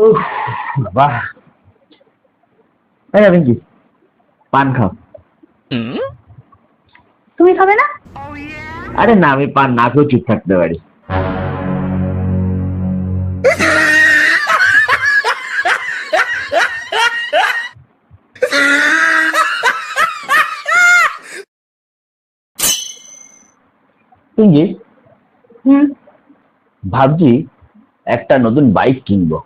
উফ, বাহ। এই পিঙ্কি, পান খাও। তুমি খাবে না? আরে না, আমি পান না খেয়েও চুপ থাকতে পারি। পিঙ্কি, হুম। ভাবছি একটা নতুন বাইক কিনবো,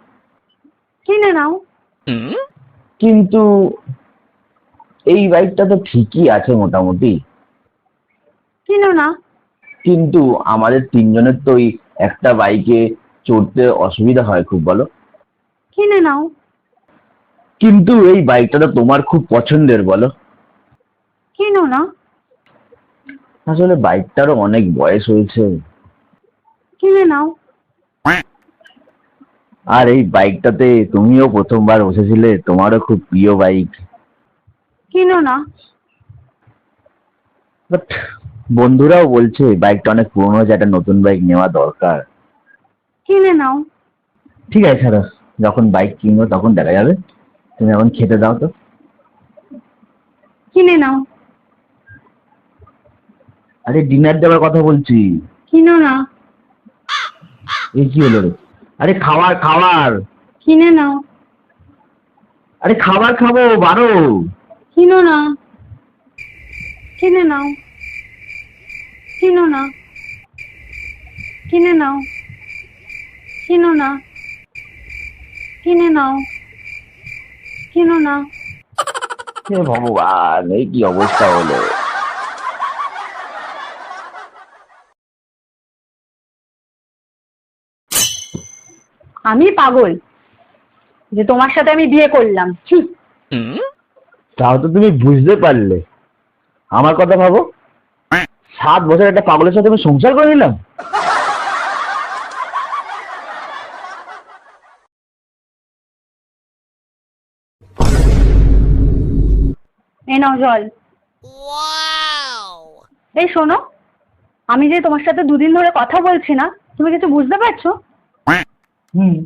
কিনে নাও। কিন্তু এই বাইকটা তো ঠিকই আছে মোটামুটি, কিনো না। কিন্তু আমাদের তিনজনের তো ওই একটা বাইকে চড়তে অসুবিধা হয় খুব, বলো। কিনে নাও। কিন্তু এই বাইকটা তো তোমার খুব পছন্দের, বলো। কিনো না। আসলে বাইকটারও অনেক বয়স হয়েছে, কিনে নাও। আর এই বাইকটাতে তুমিও প্রথমবার বসেছিলে, তোমারও খুব প্রিয় বাইক। কিনো না। বাট বন্ধুরাও বলছে বাইকটা অনেক পুরনো হয়েছে, একটা নতুন বাইক নেওয়া দরকার। কিনে নাও। ঠিক আছে, ছাড়ো, যখন বাইক কিনবো তখন দেখা যাবে। তুমি এখন খেতে দাও তো। কিনে নাও। আরে ডিনার দেওয়ার কথা বলছি। কিনো না। এই কি হলো রে? আরে খাবার খাবার। কিনে নাও। আরে খাবার খাবো, বারো। কিনো না। কিনে নাও। কিনো না। কিনে নাও। কিনো না। কিনে নাও। কিনো না। হে ভগবান, এই কি অবস্থা হলো। আমি পাগল যে তোমার সাথে আমি বিয়ে করলাম। তাও তো তুমি বুঝতে পারলে। আমার কথা ভাবো, 7 বছর একটা পাগলের সাথে আমি সংসার করে নিলাম। এই নাও জল। এই শোনো, আমি যে তোমার সাথে দুদিন ধরে কথা বলছি না, তুমি কিছু বুঝতে পারছো? হুম।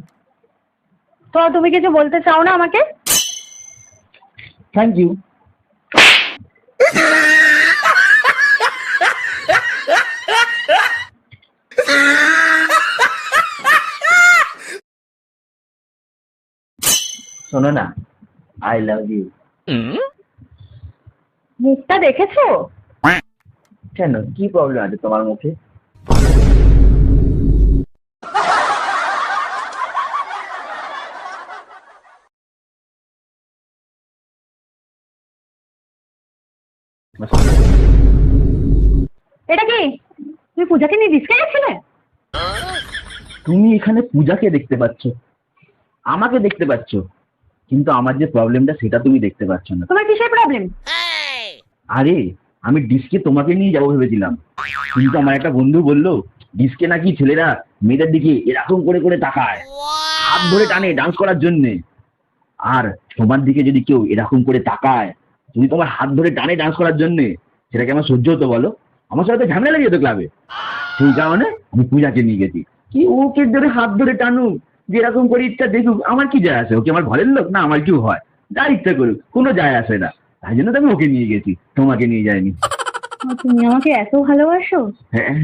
তো তুমি কিছু বলতে চাও না আমাকে? Thank you. শোনো না, আই লাভ ইউ। মুখটা দেখেছো? কেন, কি প্রবলেম আছে তোমার মুখে? এটা কি? তুমি পূজাকে নিয়ে ডিস্কে গেছিলে? তুমি এখানে পূজাকে দেখতে পাচ্ছ, আমাকে দেখতে পাচ্ছ, কিন্তু আমার যে প্রবলেমটা সেটা তুমি দেখতে পাচ্ছ না। তোমার কিসের প্রবলেম? আরে আমি ডিস্কে তোমাকে নিয়ে যাবো ভেবেছিলাম, কিন্তু আমার একটা বন্ধু বললো ডিস্কে নাকি ছেলেরা মেয়েদের দিকে এরকম করে করে তাকায়, হাত ধরে টানে ডান্স করার জন্য। আর তোমার দিকে যদি কেউ এরকম করে তাকায়, যদি তোমার হাত ধরে টানে ডান্স করার জন্য, সেটা কি আমার সহ্য হতো বলো? আমার সাথে তো ঝামেলা লেগে যেত ক্লাবে। সেই কারণে আমি পূজাকে নিয়ে গেছি, কি ওকে ধরে হাত ধরে টানুক, যেরকম করে ইচ্ছা দেখুক, আমার কি যায় আসে? ওকে আমার ঘরের লোক না আমার কেউ হয়, যা ইচ্ছা করুক, কোনো যায় আসে না। তাই জন্য তো আমি ওকে নিয়ে গেছি, তোমাকে নিয়ে যাইনি। তুমি আমাকে এত ভালোবাসো? হ্যাঁ।